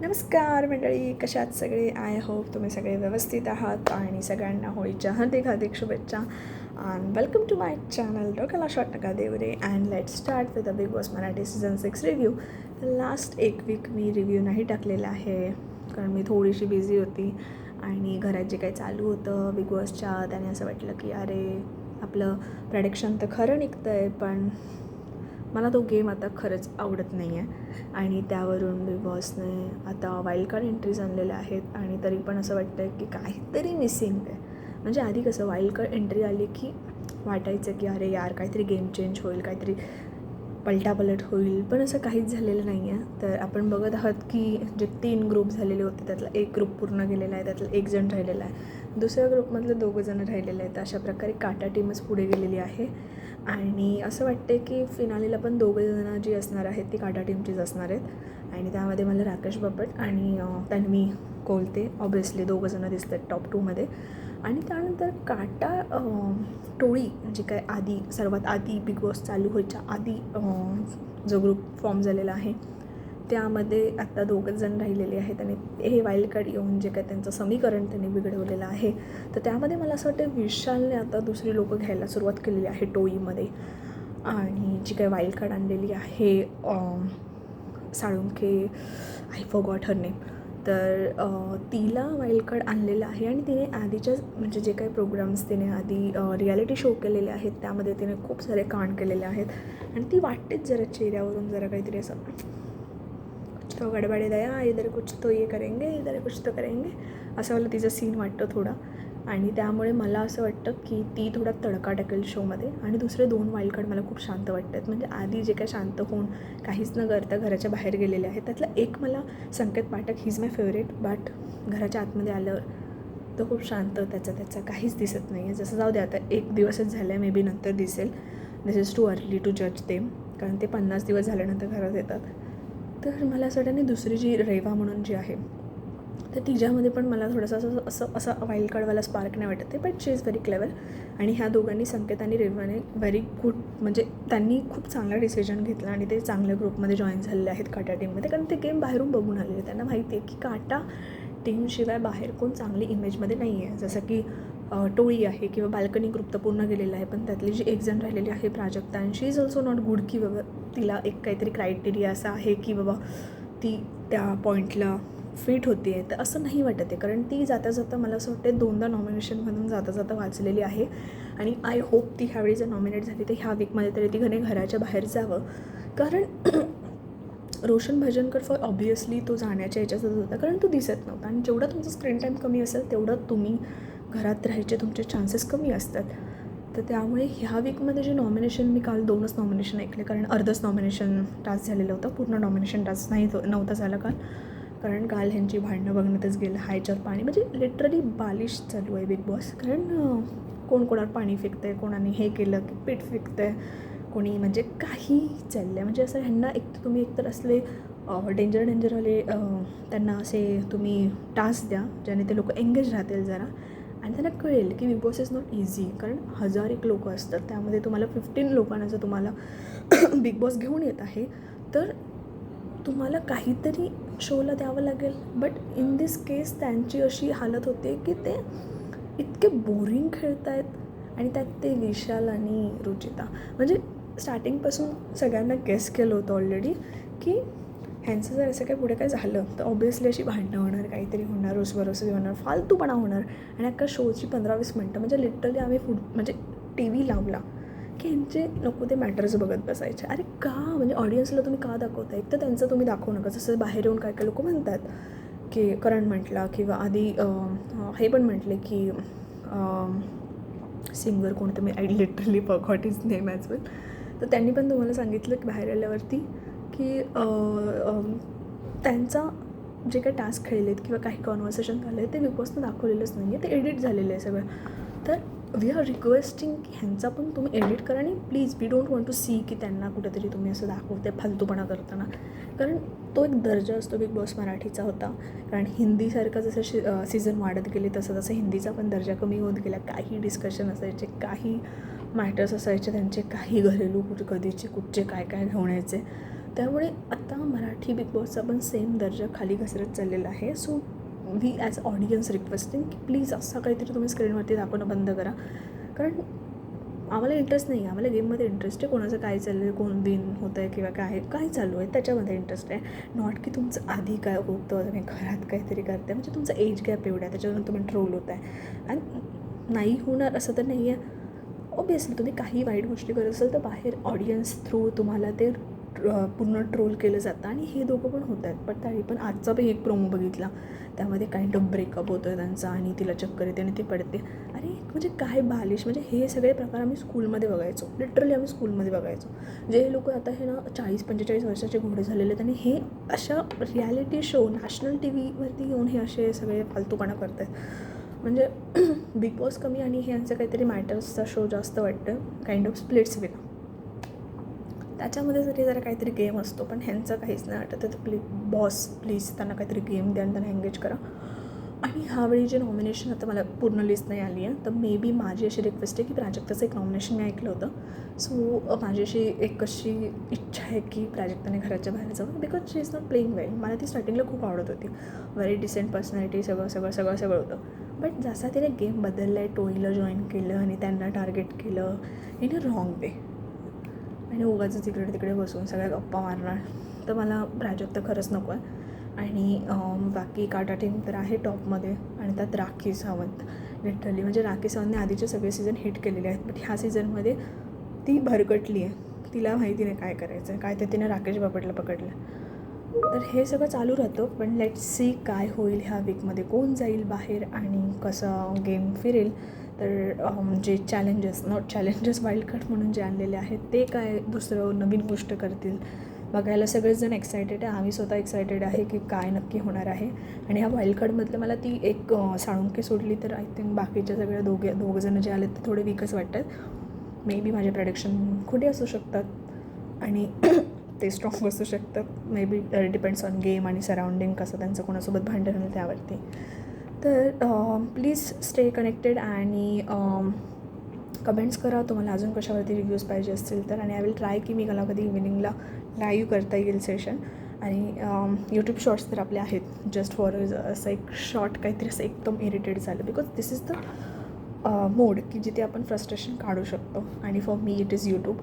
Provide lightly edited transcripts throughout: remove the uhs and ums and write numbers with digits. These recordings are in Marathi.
नमस्कार मंडळी, कशात सगळे. आय होप तुम्ही सगळे व्यवस्थित आहात आणि सगळ्यांना होळीच्या हार्दिक शुभेच्छा. And welcome to my channel डोक्याला शॉट नका देवरे. And let start with the Bigg Boss Marathi season 6 review. Last एक वीक मी रिव्ह्यू नाही टाकलेला आहे कारण मी थोडीशी बिझी होती आणि घरात जे काही चालू होतं बिग बॉसच्या त्याने असं वाटलं की अरे आपलं प्रेडिक्शन तर खरं निघतं आहे, पण मला तो गेम आता खरंच आवडत नाही आहे. आणि त्यावरून बिग बॉसने आता वाईल्ड कार्ड एंट्रीज आणलेल्या आहेत आणि तरी पण असं वाटतं आहे की काहीतरी मिसिंग आहे. म्हणजे आधी कसं वाईल्ड कार्ड एंट्री आली की वाटायचं की अरे यार काहीतरी गेम चेंज होईल, काहीतरी पलटापलट होईल, पण असं काहीच झालेलं नाही आहे. तर आपण बघत आहात की जे 3 ग्रुप झालेले होते त्यातला एक ग्रुप पूर्ण गेलेला आहे, त्यातला एक जण राहिलेला आहे, दुसऱ्या ग्रुपमधले 2 जण राहिलेले आहेत. अशा प्रकारे काटा टीमच पुढे गेलेली आहे आणि असं वाटते की फिनालीला पण 2 जणं जी असणार आहेत ती काटा टीमचीच असणार आहेत. आणि त्यामध्ये मला राकेश बापट आणि तन्वी कोलते ऑब्वियसली 2 जणं दिसत आहेत टॉप 2मध्ये. आणि त्यानंतर काटा टोळी जी काय आधी सर्वात आधी बिग बॉस चालू व्हायच्या आधी जो ग्रुप फॉर्म झालेला आहे त्यामध्ये आत्ता 2 जण राहिलेले आहेत आणि हे वाईल्ड कार्ड येऊन जे काय त्यांचं समीकरण त्यांनी बिघडवलेलं आहे. तर त्यामध्ये मला असं वाटतं विशालने आता दुसरी लोकं घ्यायला सुरुवात केलेली आहे टोळीमध्ये. आणि जी काही वाईल्ड कार्ड आणलेली आहे Salunkhe, I forgot her name, तर तिला वाईल्ड कार्ड आणलेलं आहे. आणि तिने आधीच्या म्हणजे जे काही प्रोग्राम्स तिने आधी रियालिटी शो केलेले आहेत त्यामध्ये तिने खूप सारे कांड केलेले आहेत आणि ती वाटतेच जरा चेहऱ्यावरून जरा काहीतरी असं तो गडबडे दया इधर कुछ तो ये करेंगे इधर कुछ तो करेंगे असं मला तिचं सीन वाटतं थोडा. आणि त्यामुळे मला असं वाटतं की ती थोडा तडका टाकेल शोमध्ये. आणि दुसरे 2 वाईल्ड कार्ड मला खूप शांत वाटतात. म्हणजे आधी जे काय शांत होऊन काहीच न करता घराच्या बाहेर गेलेले आहेत त्यातला एक मला Sanket Pathak, he is my favourite, but घराच्या आतमध्ये आल्यावर तो खूप शांत, त्याचं काहीच दिसत नाही आहे. जसं जाऊ दे आता 1 दिवसच झाला आहे, मे बी नंतर दिसेल. दिस इज टू अर्ली टू जज देम कारण ते 50 दिवस झाल्यानंतर घरात येतात. तर मला असं वाटतं आणि दुसरी जी रेवा म्हणून जी आहे तर तिच्यामध्ये पण मला थोडंसं असं वाईल्ड कार्डवाला स्पार्क नाही वाटत आहे, but she is very clever. आणि ह्या दोघांनी संकेत आणि रेवाने व्हेरी गुड म्हणजे त्यांनी खूप चांगला डिसिजन घेतला आणि ते चांगल्या ग्रुपमध्ये जॉईन झालेले आहेत काटा टीममध्ये. कारण ते गेम बाहेरून बघून आलेले, त्यांना माहिती आहे की काटा टीमशिवाय बाहेर कोण चांगली इमेजमध्ये नाही आहे. जसं की टोळी आहे किंवा बाल्कनी ग्रुप तर पूर्ण गेलेला आहे, पण त्यातली जी एक जण राहिलेली आहे Prajakta, and she is also not good की बाबा तिला एक काहीतरी क्रायटेरिया असा आहे की बाबा ती त्या पॉईंटला फिट होते आहे. तर असं नाही वाटत आहे कारण ती जाता जाता मला असं वाटतं 2दा नॉमिनेशनमधून जाता जाता वाचलेली आहे. आणि आय होप ती ह्यावेळी जर नॉमिनेट झाली तर ह्या वीकमध्ये तरी ती घराच्या बाहेर जावं. कारण रोशन भजनकर फॉर ऑब्वियसली तो जाण्याच्या याच्यातच होता कारण तो दिसत नव्हता. आणि जेवढा तुमचा स्क्रीन टाईम कमी असेल तेवढं तुम्ही घरात राहायचे तुमचे चान्सेस कमी असतात. तर त्यामुळे ह्या वीकमध्ये जे नॉमिनेशन मी काल 2च नॉमिनेशन ऐकले कारण अर्धच नॉमिनेशन टास्क झालेलं होतं, पूर्ण नॉमिनेशन टास्क नव्हतं झालं काल. कारण काल ह्यांची भांडणं बघण्यातच गेलं, हायच्यावर पाणी, म्हणजे लिटरली बालिश चालू आहे बिग बॉस. कारण कोण कोणावर पाणी फेकतं आहे, कोणाने हे केलं की पीठ फेकतं आहे, कोणी म्हणजे काही चाललं आहे. म्हणजे असं ह्यांना तुम्ही एकतर असले डेंजरवाले त्यांना असे तुम्ही टास्क द्या ज्याने ते लोक एंगेज राहतील जरा आणि त्यांना कळेल की big boss is not easy. कारण 1001 लोकं असतात, त्यामध्ये तुम्हाला 15 लोकांना जर तुम्हाला बिग बॉस घेऊन येत आहे तर तुम्हाला काहीतरी शोला द्यावं लागेल. बट इन दिस केस त्यांची अशी हालत होते की ते इतके बोरिंग खेळत आहेत. आणि त्यात ते विशाल आणि रुचिता, म्हणजे स्टार्टिंगपासून सगळ्यांना गेस केलं होतं ऑलरेडी की ह्यांचं जर असं काय पुढे काय झालं तर ऑब्वियसली अशी भांडणं होणार, काहीतरी होणार, रुसवारुसी होणार, फालतूपणा होणार. आणि अख्खा शोची 15-20 मिनटं म्हणजे लिटरली आम्ही म्हणजे टी व्ही लावला की ह्यांचे नको ते मॅटर्स बघत बसायचे. अरे का, म्हणजे ऑडियन्सला तुम्ही का दाखवता? एक तर त्यांचं तुम्ही दाखवू नका. जसं बाहेर येऊन काय काय लोक म्हणतात की करण म्हटला किंवा आधी हे पण म्हटले की सिंगर कोणतं, मी I literally forgot his name as well. तर त्यांनी पण तुम्हाला सांगितलं की बाहेर आल्यावरती की त्यांचा जे काही टास्क खेळले आहेत किंवा काही कॉन्व्हर्सेशन झालं आहे ते बिग बॉसनं दाखवलेलंच नाही आहे, ते एडिट झालेलं आहे सगळं. तर वी आर रिक्वेस्टिंग की ह्यांचा पण तुम्ही एडिट करा आणि please we don't want to see की त्यांना कुठेतरी तुम्ही असं दाखवते फालतूपणा करताना. कारण तो एक दर्जा असतो बिग बॉस मराठीचा होता. कारण हिंदीसारखं जसं सीझन वाढत गेले तसं तसं हिंदीचा पण दर्जा कमी होत गेला. काही डिस्कशन असायचे, काही मॅटर्स असायचे त्यांचे, काही घरेलू कधीचे कुठचे काय काय घेऊन यायचे. त्यामुळे आता मराठी बिग बॉसचा पण सेम दर्जा खाली घसरत चाललेला आहे. So we as audience requesting की प्लीज असं काहीतरी तुम्ही स्क्रीनवरती दाखवणं बंद करा. कारण आम्हाला इंटरेस्ट नाही आहे, आम्हाला गेममध्ये इंटरेस्ट आहे. कोणाचं काय चाललं आहे, कोण विन होतं आहे किंवा काय चालू आहे त्याच्यामध्ये इंटरेस्ट आहे. नॉट की तुमचं आधी काय होतं, तुम्ही घरात काहीतरी करताय, म्हणजे तुमचा एज गॅप एवढा आहे त्याच्यावरून तुम्ही ट्रोल होत आहे. आणि नाही होणार असं तर नाही आहे. ऑब्वियसली तुम्ही काही वाईट गोष्टी करत असाल तर बाहेर ऑडियन्स थ्रू तुम्हाला ते पूर्ण ट्रोल केलं जातं आणि हे दोघं पण होत आहेत. पण तरी पण आजचा पण एक प्रोमो बघितला, त्यामध्ये काइंड ऑफ ब्रेकअप होतो आहे त्यांचा आणि तिला चक्कर येते आणि ती पडते. अरे म्हणजे काय बालिश, म्हणजे हे सगळे प्रकार आम्ही स्कूलमध्ये बघायचो, लिटरली आम्ही स्कूलमध्ये बघायचो. जे लोक आता हे ना 40-45 वर्षाचे घोडे झालेले आहेत आणि हे अशा रियालिटी शो नॅशनल टी व्हीवरती येऊन हे असे सगळे फालतूपणा करत आहेत. म्हणजे बिग बॉस कमी आणि हे यांचं काहीतरी मॅटर्सचा शो जास्त वाटतं, काइंड ऑफ स्प्लिट्स विला. त्याच्यामध्ये जरी जरा काहीतरी गेम असतो, पण ह्यांचं काहीच नाही वाटत. तर बॉस प्लीज त्यांना काहीतरी गेम द्या आणि त्यांना एंगेज करा. आणि ह्यावेळी जे नॉमिनेशन, आता मला पूर्ण लिस्ट नाही आली आहे, तर मे बी माझी अशी रिक्वेस्ट आहे की प्राजक्ताचं एक नॉमिनेशन मी ऐकलं होतं. सो माझी अशी एक अशी इच्छा आहे की प्राजक्ताने घराच्या बाहेर जावं, because she is not playing well. मला ती स्टार्टिंगला खूप आवडत होती, व्हेरी डिसेंट पर्सनॅलिटी, सगळं होतं. बट जसा तिने गेम बदलला आहे, टोळीला जॉईन केलं आणि त्यांना टार्गेट केलं इन अ रॉंग वे, आणि उगाच तिकडे बसून सगळ्या गप्पा मारणार, तर मला प्राजक्ता खरंच नको आहे. आणि बाकी काटा टीम तर आहे टॉपमध्ये, आणि त्यात राखी सावंत. लिटरली म्हणजे राखी सावंतने आधीचे सगळे सीझन हिट केलेले आहेत, बट ह्या सीझनमध्ये ती भरकटली आहे. तिला माहिती नाही काय करायचं आहे, काय ते तिने राकेश बापटला पकडलं. तर हे सगळं चालू राहतं, पण लेट्स सी काय होईल ह्या वीकमध्ये, कोण जाईल बाहेर आणि कसं गेम फिरेल. तर जे चॅलेंजेस वाईल्ड कार्ड म्हणून जे आणलेले आहेत ते काय दुसरं नवीन गोष्ट करतील बघायला सगळेच जण एक्सायटेड आहे. आम्ही स्वतः एक्सायटेड आहे की काय नक्की होणार आहे. आणि ह्या वाईल्ड कार्डमधलं मला ती एक साळुंके सोडली तर आय थिंक बाकीच्या सगळ्या दोघं जण जे आलेत ते थोडे वीकच वाटतात. मे बी माझे प्रेडिक्शन खोटे असू शकतात आणि ते स्ट्रॉंग असू शकतात. May be depends on game आणि सराउंडिंग, कसं त्यांचं कोणासोबत भांडण आहे त्यावरती. तर प्लीज स्टे कनेक्टेड आणि कमेंट्स करा तुम्हाला अजून कशावरती रिव्ह्यूज पाहिजे असतील तर. आणि आय विल ट्राय की मी मला कधी इव्हिनिंगला लाईव्ह करता येईल सेशन. आणि यूट्यूब शॉर्ट्स तर आपले आहेत, जस्ट फॉर असं एक शॉर्ट काहीतरी असं एकदम इरिटेट झालं, बिकॉज दिस इज द मोड की जिथे आपण फ्रस्ट्रेशन काढू शकतो. आणि for me it is YouTube.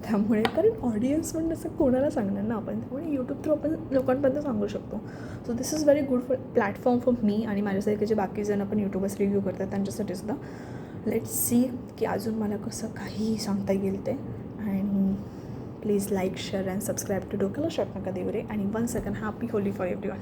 त्यामुळे कारण ऑडियन्स म्हणून असं कोणाला सांगणार ना आपण, त्यामुळे यूट्यूब थ्रू आपण लोकांपर्यंत सांगू शकतो. So this is very good platform for me आणि माझ्यासारखे जे बाकी जण आपण यूट्यूबर्स रिव्ह्यू करतात त्यांच्यासाठी सुद्धा. लेट्स सी की अजून मला कसं काही सांगता येईल ते. आणि please like, share and subscribe to डोक्याला शॉट नका देऊ रे. आणि 1 second happy Holi for everyone.